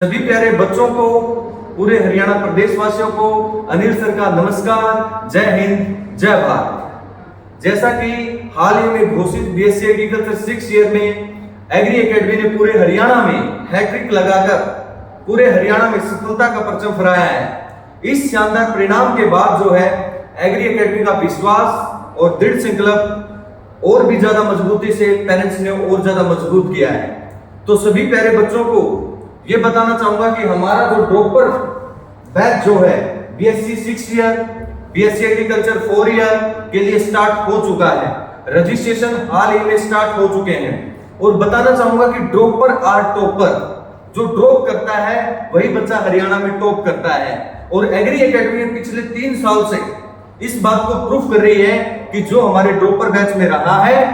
सभी प्यारे बच्चों को, पूरे हरियाणा प्रदेश वासियों को अनिल सर का नमस्कार। जय हिंद, जय भारत। जैसा कि हाल ही में घोषित बीएससी एग्रीकल्चर 6 ईयर में एग्री एकेडमी ने पूरे हरियाणा में हैट्रिक लगाकर पूरे हरियाणा में सफलता का परचम फहराया है। इस शानदार परिणाम के बाद जो है एग्री एकेडमी का विश्वास और दृढ़ संकल्प और भी ज्यादा मजबूती से पेरेंट्स ने और ज्यादा मजबूत किया है। तो सभी प्यारे बच्चों को ये बताना चाहूंगा कि हमारा जो ड्रॉपर बैच जो है BSc 6 year, BSc agriculture 4 year के लिए स्टार्ट हो चुका है। रजिस्ट्रेशन हाल ही में स्टार्ट हो चुके हैं और बताना चाहूंगा कि ड्रॉपर आर टॉपर, जो ड्रॉप करता है वही बच्चा हरियाणा में टॉप करता है। और एग्री एकेडमी पिछले 3 साल से इस बात को प्रूफ कर रही है कि जो हमारे ड्रॉपर बैच में रहा है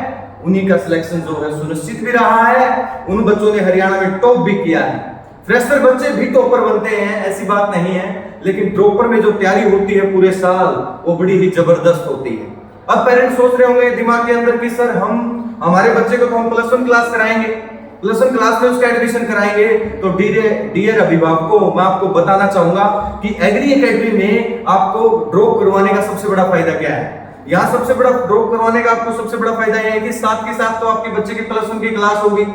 उन्हीं का सिलेक्शन जो है सुनिश्चित भी रहा है, उन बच्चों ने हरियाणा में टॉप भी किया है। फ्रेशर बच्चे भी टॉपर बनते हैं, ऐसी बात नहीं है, लेकिन ड्रॉपर में जो तैयारी होती है पूरे साल वो बड़ी ही जबरदस्त होती है। अब पेरेंट्स सोच रहे होंगे दिमाग के अंदर कि सर हमारे बच्चे को तो हम +1 क्लास कराएंगे, +1 क्लास में उसका एडमिशन कराएंगे। तो डियर अभिभावकों, मैं आपको बताना चाहूंगा कि एग्री एकेडमी में आपको ड्रॉप करवाने का सबसे बड़ा फायदा क्या है। यहाँ सबसे बड़ा ड्रॉप करवाने का आपको सबसे बड़ा फायदा यह है कि साथ के साथ तो आपके बच्चे की +1 की क्लास होगी,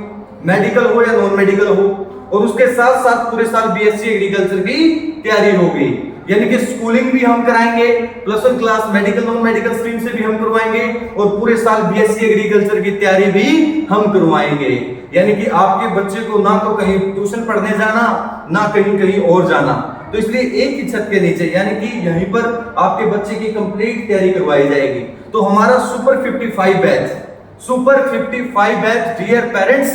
मेडिकल हो या नॉन मेडिकल हो, और उसके साथ साथ पूरे साल बीएससी एग्रीकल्चर की तैयारी होगी। यानी कि स्कूलिंग भी हम कराएंगे, +1 class medical non medical stream से भी हम करवाएंगे और पूरे साल बीएससी एग्रीकल्चर की तैयारी भी हम करवाएंगे। यानी कि आपके बच्चे को ना तो कहीं ट्यूशन पढ़ने जाना, ना कहीं और जाना, तो इसलिए एक ही छत के नीचे यानी कि यहीं पर आपके बच्चे की कंप्लीट तैयारी करवाई जाएगी। तो हमारा सुपर 55 बैच डियर पेरेंट्स,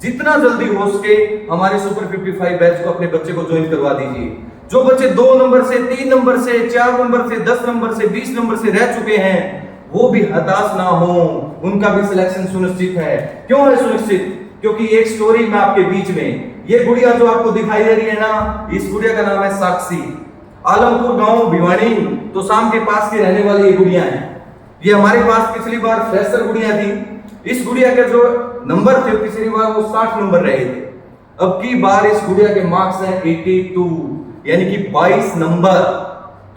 जितना जल्दी हो सके हमारे सुपर 55 बैच को अपने बच्चे को ज्वाइन करवा दीजिए। जो बच्चे 2 नंबर से, 3 नंबर से, 4 नंबर से, 10 नंबर से, 20 नंबर से रह चुके हैं वो भी हताश ना हो, उनका भी सिलेक्शन सुनिश्चित है। क्यों है सुनिश्चित? क्योंकि एक स्टोरी में आपके बीच में, ये गुड़िया जो आपको दिखाई दे रही है ना, इस गुड़िया का नाम है साक्षी। आलमपुर गांव भिवानी तो शाम के पास की रहने वाली ये गुड़िया है। ये हमारे पास पिछली बार फ्रेशर गुड़िया थी। इस गुड़िया के जो नंबर थे पिछली बार वो 60 नंबर रहे थे। अब की बार इस गुड़िया के मार्क्स हैं 82, यानी कि 22 नंबर,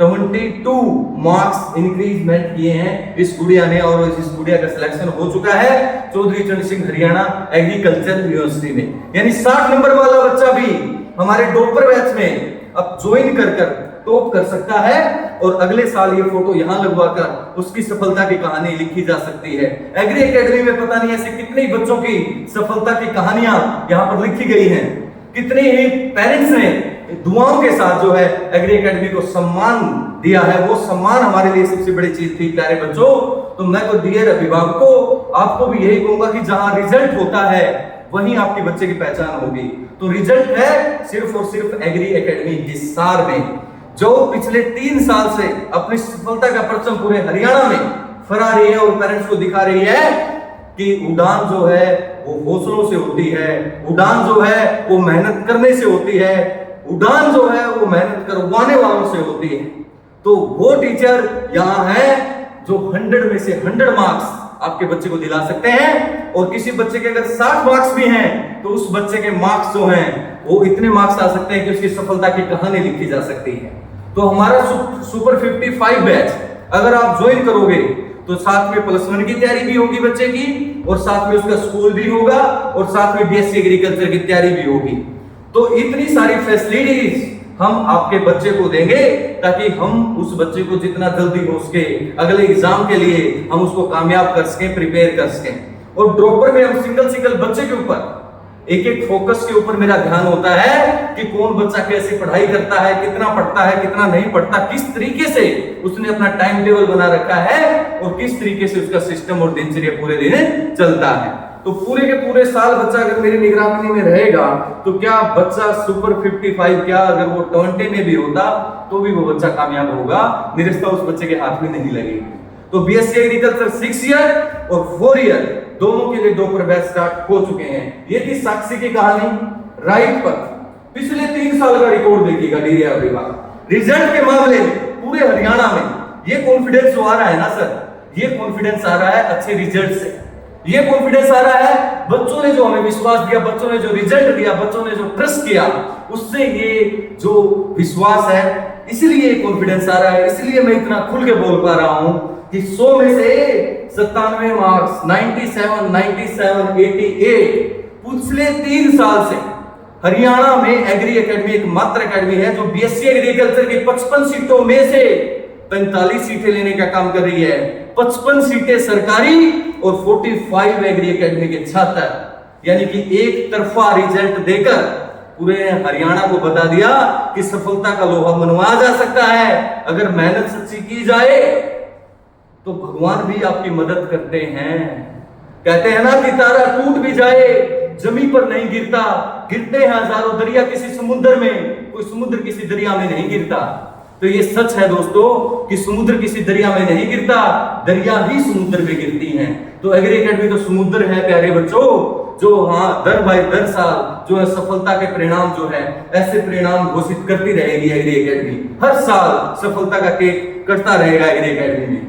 22 मार्क्स इंक्रीजमेंट किए हैं इस गुड़िया ने। और इस गुड़िया का सिलेक्शन हो चुका है चौधरी चरण सिंह हरियाणा एग्रीकल्चर यूनिवर्सिटी में। यानी 60 नंबर वाला बच्चा भी हमारे ड्रॉपर बैच में अब ज्वाइन कर टॉप कर सकता है और अगले साल ये फोटो यहां लगवाकर उसकी सफलता की कहानी लिखी जा सकती है। एग्री एकेडमी में पता नहीं ऐसे कितने बच्चों की सफलता की कहानियां यहां पर लिखी गई हैं। कितने ही पेरेंट्स ने दुआओं के साथ जो है एग्री एकेडमी को सम्मान दिया है। वो सम्मान हमारे लिए सबसे बड़ी चीज थी प्यारे बच्चों। तो मैं तो डियर अभिभावकों आपको भी यही कहूंगा कि जहां रिजल्ट होता है वहीं आपके बच्चे की पहचान होगी। तो रिजल्ट है सिर्फ और सिर्फ एग्री एकेडमी हिसार में, जो पिछले 3 साल से अपनी सफलता का परचम पूरे हरियाणा में फहरा रही है और पेरेंट्स को दिखा रही है कि उड़ान जो है वो हौसलों से होती है, उड़ान जो है वो मेहनत करने से होती है, उड़ान जो है वो मेहनत करवाने वालों से होती है। तो वो टीचर यहाँ है जो 100 में से 100 मार्क्स आपके बच्चे को दिला सकते हैं। और किसी बच्चे के अगर 60 मार्क्स भी हैं तो उस बच्चे के मार्क्स जो हैं वो इतने मार्क्स आ सकते हैं कि उसकी सफलता की कहानी लिखी जा सकती है। तो हमारा सुपर 55 बैच अगर आप ज्वाइन करोगे तो साथ में +1 की तैयारी भी होगी बच्चे की, और साथ में उसका स्कूल भी होगा, और साथ में बीएससी एग्रीकल्चर की तैयारी भी होगी। तो इतनी सारी फैसिलिटीज हम आपके बच्चे को देंगे ताकि हम उस बच्चे को जितना जल्दी हो सके अगले एग्जाम के लिए हम उसको कामयाब कर सकें, प्रिपेयर कर सकें। और ड्रॉपर में हम सिंगल बच्चे के ऊपर एक फोकस के ऊपर मेरा ध्यान होता है कि कौन बच्चा कैसे पढ़ाई करता है, कितना पढ़ता है, कितना नहीं पढ़ता, किस तरीके से उसने अपना टाइम टेबल बना रखा है और किस तरीके से उसका सिस्टम और दिनचर्या पूरे दिन चलता है। तो पूरे के पूरे साल बच्चा अगर मेरी निगरानी में रहेगा तो क्या बच्चा सुपर 55, क्या अगर वो 20 में भी होता तो भी वो बच्चा कामयाब होगा, निरस्ता उस बच्चे के हाथ में नहीं लगेगी। तो बीएससी एग्रीकल्चर 6 ईयर और 4 ईयर दोनों के लिए ड्रॉपर बैच स्टार्ट हो चुके हैं। ये थी साक्षी की कहानी, राइट पथ। पिछले 3 साल का रिकॉर्ड देखिएगा डियर अभिभावक। रिजल्ट के मामले में पूरे हरियाणा में ये कॉन्फिडेंस जो आ रहा है ना सर, ये कॉन्फिडेंस आ रहा है अच्छे रिजल्ट से। ये कॉन्फिडेंस आ रहा है, बच्चों ने जो हमें विश्वास दिया, बच्चों ने जो रिजल्ट दिया, बच्चों ने जो ट्रस्ट किया, उससे ये जो विश्वास है, इसलिए कॉन्फिडेंस आ रहा है, इसलिए मैं इतना खुल के बोल पा रहा हूं कि 100 में से 97 मार्क्स, 97, 97, 88। पिछले 3 साल से हरियाणा में एग्री एकेडमी एक मात्र एकेडमी है जो बीएससी एग्रीकल्चर की 55 सीटों में से 45 सीटें लेने का काम कर रही है। 55 सीटें सरकारी और 45 एग्री एकेडमी के छात्र, यानी कि एक तरफा रिजल्ट देकर पूरे हरियाणा को बता दिया कि सफलता का लोहा मनवाया जा सकता है। अगर मेहनत सच्ची की जाए तो भगवान भी आपकी मदद करते हैं। कहते हैं ना कि तारा टूट भी जाए जमीन पर नहीं गिरता, गिरते हैं हजारों दरिया किसी समुद्र में, कोई समुद्र किसी दरिया में नहीं गिरता। तो ये सच है दोस्तों कि समुद्र किसी दरिया में नहीं गिरता, दरिया ही समुद्र में गिरती हैं। तो एग्री एकेडमी तो समुद्र है प्यारे बच्चों, जो दर बाय दर साल जो है सफलता के परिणाम जो है ऐसे परिणाम घोषित करती रहेगी एग्री एकेडमी। हर साल सफलता का केक कटता रहेगा एग्री एकेडमी में।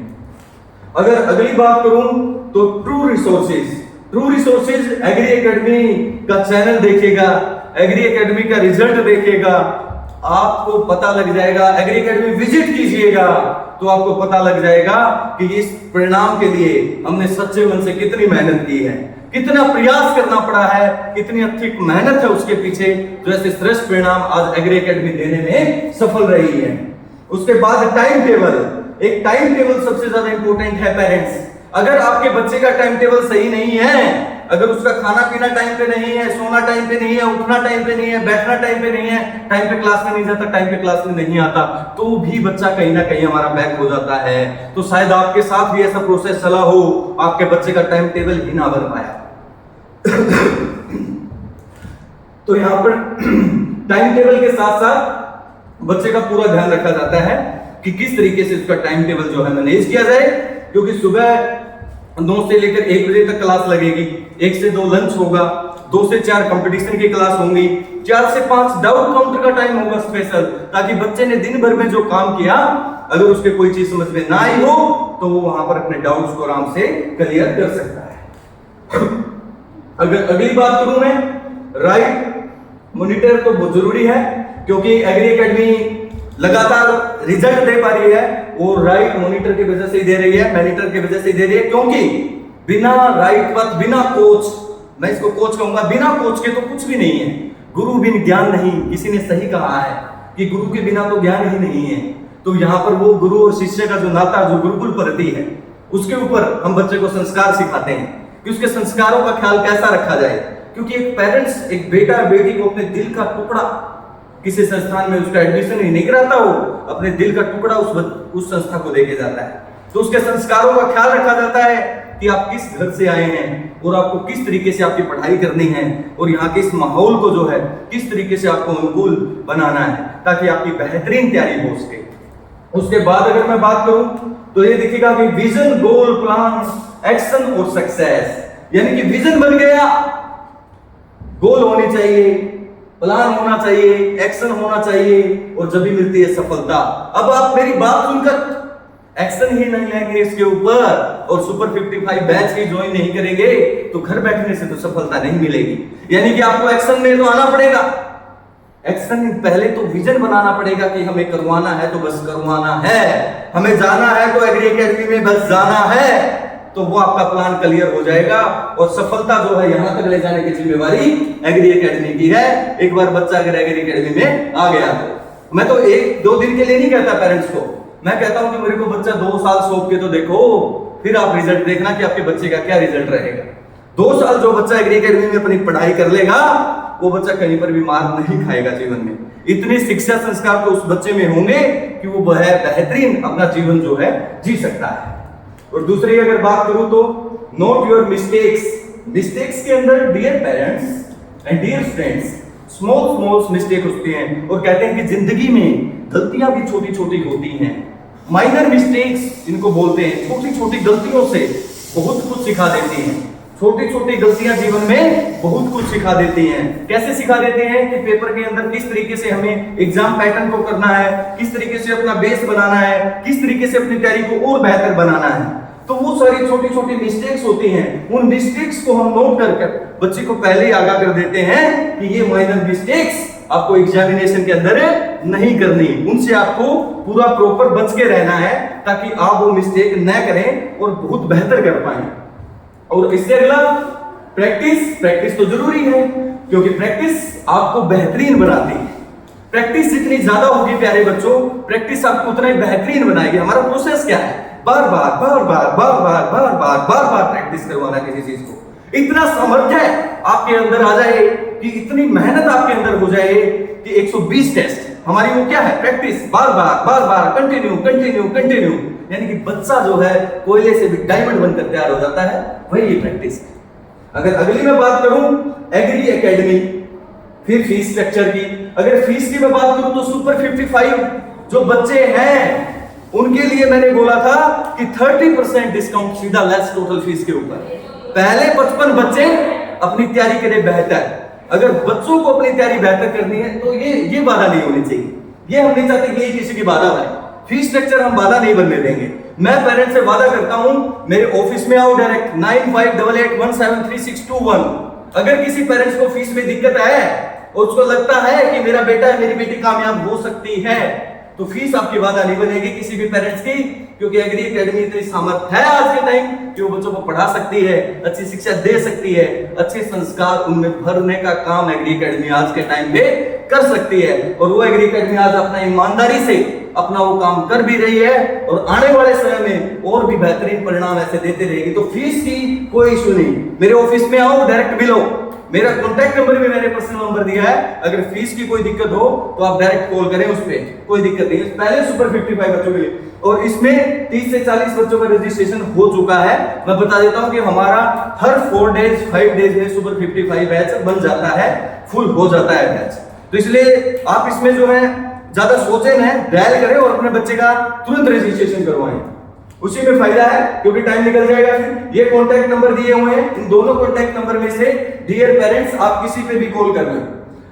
अगर अगली बात करूं तो ट्रू रिसोर्सेज एग्री एकेडमी का चैनल देखिएगा, एग्री एकेडमी का रिजल्ट देखिएगा, आपको पता लग जाएगा। एग्री एकेडमी विजिट कीजिएगा तो आपको पता लग जाएगा कि इस परिणाम के लिए हमने सच्चे मन से कितनी मेहनत की है, कितना प्रयास करना पड़ा है, कितनी अथक मेहनत है उसके पीछे, जो ऐसे श्रेष्ठ परिणाम आज एग्री एकेडमी देने में सफल रही है। उसके बाद टाइम टेबल, एक टाइम टेबल सबसे ज्यादा इंपॉर्टेंट है पेरेंट्स। अगर आपके बच्चे का टाइम टेबल सही नहीं है, अगर उसका खाना पीना टाइम पे नहीं है, सोना टाइम पे नहीं है, उठना टाइम पे नहीं है, बैठना टाइम पे नहीं है, टाइम पे क्लास में नहीं जाता, टाइम पे क्लास में नहीं आता, तो भी बच्चा कहीं ना कहीं हमारा बैक हो जाता है। तो शायद आपके साथ भी ऐसा प्रोसेस चला हो, आपके बच्चे का टाइम टेबल ही ना बन पाया। तो यहां पर टाइम टेबल के साथ साथ बच्चे का पूरा ध्यान रखा जाता है कि किस तरीके से उसका टाइम टेबल जो है मैनेज किया जाए, क्योंकि सुबह 9 से लेकर 1 बजे तक क्लास लगेगी, 1 से 2 लंच होगा, 2 से 4 कंपटीशन की क्लास होंगी, 4 से 5 डाउट काउंटर का टाइम होगा स्पेशल, ताकि बच्चे ने दिन भर में जो काम किया अगर उसके कोई चीज समझ में ना आई हो तो वो वहां पर अपने डाउट्स को आराम से क्लियर कर सकता है। अगर अगली बात करूं मैं, राइट मॉनिटर तो बहुत जरूरी है, क्योंकि एग्री एकेडमी लगातार रिजल्ट दे पा रही है, वो राइट मॉनिटर की वजह से ही दे रही है, मॉनिटर की वजह से ही दे रही है, क्योंकि बिना राइट बात, बिना कोच, मैं इसको कोच कहूंगा, बिना कोच के तो कुछ भी नहीं है। गुरु बिन ज्ञान नहीं, किसी ने सही कहा है कि गुरु के बिना तो ज्ञान ही नहीं है। तो यहाँ पर वो गुरु और शिष्य का जो नाता, जो गुरुकुल पद्धति है, उसके ऊपर हम बच्चे को संस्कार सिखाते हैं कि उसके संस्कारों का ख्याल कैसा रखा जाए। क्योंकि एक पेरेंट्स एक बेटा बेटी को अपने दिल का टुकड़ा, किसी संस्थान में उसका एडमिशन ही नहीं कराता, हो अपने दिल का टुकड़ा उस संस्था को देके जाता है। तो उसके संस्कारों का ख्याल रखा जाता है कि आप किस घर से आए हैं और आपको किस तरीके से आपकी पढ़ाई करनी है, और यहाँ के इस माहौल को जो है किस तरीके से आपको अनुकूल बनाना है, ताकि आपकी बेहतरीन तैयारी हो सके। उसके बाद अगर मैं बात करूं तो ये दिखेगा कि विजन, गोल, प्लान, एक्शन और सक्सेस, यानी कि विजन बन गया, गोल होनी चाहिए, प्लान होना चाहिए, एक्शन होना चाहिए, और जब भी मिलती है सफलता। अब आप मेरी बात सुनकर एक्शन ही नहीं लेंगे इसके ऊपर और सुपर 55 बैच ही ज्वाइन नहीं करेंगे तो घर बैठने से तो सफलता नहीं मिलेगी। यानी कि आपको एक्शन में तो आना पड़ेगा। एक्शन पहले तो विजन बनाना पड़ेगा कि हमें करवाना है तो बस करवाना है, हमें जाना है तो एग्री एकेडमी में बस जाना है, तो वो आपका प्लान क्लियर हो जाएगा और सफलता जो है यहां तक ले जाने की जिम्मेवारी एग्री एकेडमी की है। एक बार बच्चा अगर एग्री एकेडमी में आ गया तो मैं तो 1-2 दिन के लिए नहीं कहता पेरेंट्स को, मैं कहता हूं कि मेरे को बच्चा 2 साल सौंप के तो देखो, फिर आप रिजल्ट देखना कि आपके बच्चे का क्या रिजल्ट रहेगा। 2 साल जो बच्चा एग्री एकेडमी में अपनी पढ़ाई कर लेगा वो बच्चा कहीं पर भी मार नहीं खाएगा जीवन में। इतनी शिक्षा संस्कार तो उस बच्चे में होंगे कि वो बेहतरीन अपना जीवन जो है जी सकता है। और दूसरी अगर बात करूं तो नोट योर मिस्टेक्स के अंदर dear parents and dear friends small mistake होती हैं, और कहते हैं कि जिंदगी में गलतियां भी छोटी छोटी होती हैं। माइनर मिस्टेक्स इनको बोलते हैं, छोटी छोटी गलतियों से बहुत कुछ सिखा देती हैं। छोटी छोटी गलतियां जीवन में बहुत कुछ सिखा देती हैं। कैसे सिखा देते हैं कि पेपर के अंदर किस तरीके से हमें एग्जाम पैटर्न को करना है, किस तरीके से अपना बेस बनाना है, किस तरीके से अपनी तैयारी को और बेहतर बनाना है। तो वो सारी छोटी छोटी मिस्टेक्स होती हैं, उन मिस्टेक्स को हम नोट कर बच्चे को पहले ही आगाह कर देते हैं कि ये माइनर मिस्टेक्स आपको एग्जामिनेशन के अंदर नहीं करनी, उनसे आपको पूरा प्रॉपर बच के रहना है ताकि आप वो मिस्टेक न करें और बहुत बेहतर कर पाए। और इससे अगला प्रैक्टिस तो जरूरी है, क्योंकि प्रैक्टिस आपको बेहतरीन बनाती है। प्रैक्टिस जितनी ज्यादा होगी प्यारे बच्चों, प्रैक्टिस आपको उतना ही बेहतरीन बनाएगी। हमारा प्रोसेस क्या है? बार बार प्रैक्टिस करवाना किसी चीज को। इतना सामर्थ्य आपके अंदर आ जाए कि इतनी मेहनत आपके अंदर हो जाए कि 120 टेस्ट हमारी वो क्या है? प्रैक्टिस, बार बार कंटिन्यू, यानी कि बच्चा जो है कोयले से भी डायमंड बनकर तैयार हो जाता है, वही ये प्रैक्टिस है। अगर अगली मैं बात करूं एग्री एकेडमी, फिर फीस स्ट्रक्चर की, अगर फीस की मैं बात करूं तो सुपर 55 जो बच्चे हैं उनके लिए मैंने बोला था कि 30% डिस्काउंट सीधा लेस टोटल फीस के ऊपर। पहले 55 बच्चे अपनी तैयारी करें बेहतर। अगर बच्चों को अपनी तैयारी बेहतर करनी है तो ये बाधा नहीं होनी चाहिए। ये हम नहीं चाहते कि ये किसी की बाधा बने। फीस स्ट्रक्चर हम बाधा नहीं बनने देंगे। मैं पेरेंट्स से वादा करता हूं, मेरे ऑफिस में आओ डायरेक्ट 9588173621। अगर किसी पेरेंट्स को फीस में दिक्कत है और उसको लगता है कि मेरा बेटा मेरी बेटी कामयाब हो सकती है, तो फीस आपकी बाधा नहीं बनेगी किसी भी पेरेंट्स की, क्योंकि एग्री एकेडमी इतनी सामर्थ्य है आज के टाइम कि वो बच्चों को पढ़ा सकती है, अच्छी शिक्षा दे सकती है, अच्छे संस्कार उनमें भरने का काम एग्री एकेडमी आज के टाइम पे कर सकती है। और वो एग्री एकेडमी आज अपना ईमानदारी से अपना वो काम कर भी रही है और आने वाले समय में और भी बेहतरीन परिणाम ऐसे देते रहेगी। तो फीस की कोई इशू नहीं। मेरे ऑफिस में आओ, डायरेक्ट मिलो, मेरा कॉन्टैक्ट नंबर भी मैंने पर्सनल नंबर दिया है। अगर फीस की कोई दिक्कत हो तो आप डायरेक्ट कॉल करें, उस पे कोई दिक्कत नहीं है। पहले सुपर 55 बच्चों के लिए, और इसमें 30 से 40 बच्चों का रजिस्ट्रेशन हो चुका है। मैं बता देता हूं कि हमारा हर 4 डेज 5 डेज में सुपर 55 बैच बन जाता है, फुल हो जाता है बैच। तो इसलिए आप इसमें जो है ज्यादा सोचे न, डायल करें और अपने बच्चे का तुरंत रजिस्ट्रेशन करवाएं, उसी में फायदा है, क्योंकि टाइम निकल जाएगा। फिर ये कॉन्टैक्ट नंबर दिए हुए हैं, इन दोनों कॉन्टैक्ट नंबर में से डियर पेरेंट्स आप किसी पे भी कॉल कर लें।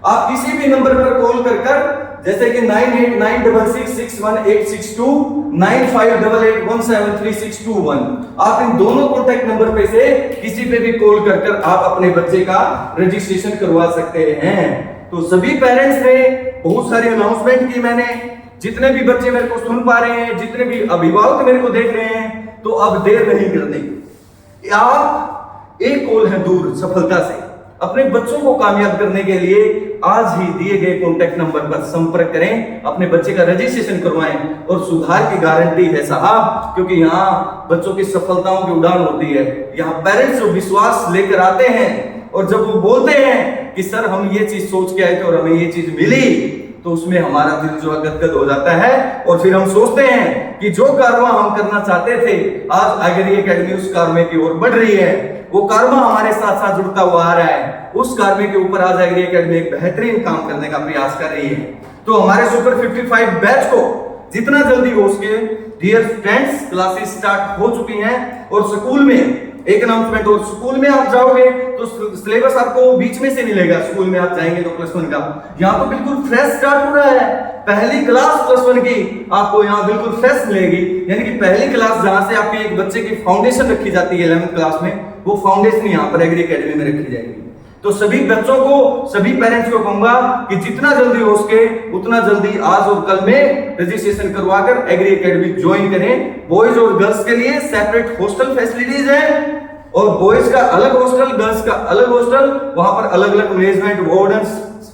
आप किसी भी नंबर पर कॉल कर जैसे कि 9896618662 9588173621, आप इन दोनों कॉन्टैक्ट नंबर पे से किसी पे भी कॉल कर आप अपने बच्चे का रजिस्ट्रेशन करवा सकते हैं। तो सभी पेरेंट्स ने बहुत सारी अनाउंसमेंट की मैंने, जितने भी बच्चे मेरे को सुन पा रहे हैं, जितने भी अभिभावक मेरे को देख रहे हैं, तो अब देर नहीं करनी। आप एक कॉल है दूर सफलता से। अपने बच्चों को कामयाब करने के लिए आज ही दिए गए कॉन्टैक्ट नंबर पर संपर्क करें, अपने बच्चे का रजिस्ट्रेशन करवाएं और सुधार की गारंटी है साहब, क्योंकि यहाँ बच्चों की सफलताओं की उड़ान होती है। यहाँ पेरेंट्स जो विश्वास लेकर आते हैं और जब वो बोलते हैं कि सर हम ये चीज सोच के आए थे और हमें ये चीज मिली, तो उसमें हमारा दिल जो है गदगद हो जाता है और फिर हम सोचते हैं कि जो कारवां हम करना चाहते थे, आज एग्री एकेडमी उस कारवां की ओर बढ़ रही है। वो कारवां हमारे साथ साथ जुड़ता हुआ आ रहा है। उस कारवां के ऊपर आज एग्री एकेडमी एक बेहतरीन काम करने का प्रयास कर रही है। तो हमारे सुपर 55 बैच को जितना जल्दी हो सके, डियर फ्रेंड्स, क्लासेस स्टार्ट हो चुकी हैं। और स्कूल में एक अनाउंसमेंट, और स्कूल में आप जाओगे तो सिलेबस आपको बीच में से मिलेगा। स्कूल में आप जाएंगे तो प्लस 1 का यहाँ तो बिल्कुल फ्रेश स्टार्ट हो रहा है। पहली क्लास प्लस 1 की आपको यहाँ बिल्कुल फ्रेश मिलेगी, यानी कि पहली क्लास जहां से आपके एक बच्चे की फाउंडेशन रखी जाती है 11th क्लास में, वो फाउंडेशन यहाँ पर एग्री एकेडमी में रखी जाएगी। तो सभी बच्चों को, सभी पेरेंट्स को कहूंगा कि जितना जल्दी हो सके उतना जल्दी आज और कल में रजिस्ट्रेशन करवाकर एग्री एकेडमी ज्वाइन करें। बॉयज और गर्ल्स के लिए सेपरेट हॉस्टल फैसिलिटीज है, और बॉयज का अलग हॉस्टल, गर्ल्स का अलग हॉस्टल, वहां पर अलग अलग मैनेजमेंट, वार्डन्स,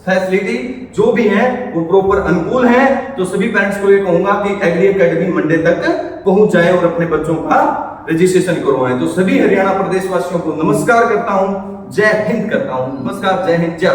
फैसिलिटी जो भी है वो प्रॉपर अनुकूल है। तो सभी पेरेंट्स को ये कहूंगा कि एग्री एकेडमी मंडे तक पहुंच जाए और अपने बच्चों का रजिस्ट्रेशन करवाएं। तो सभी हरियाणा प्रदेश वासियों को नमस्कार करता हूं, जय हिंद करता हूं। नमस्कार, जय हिंद, जय।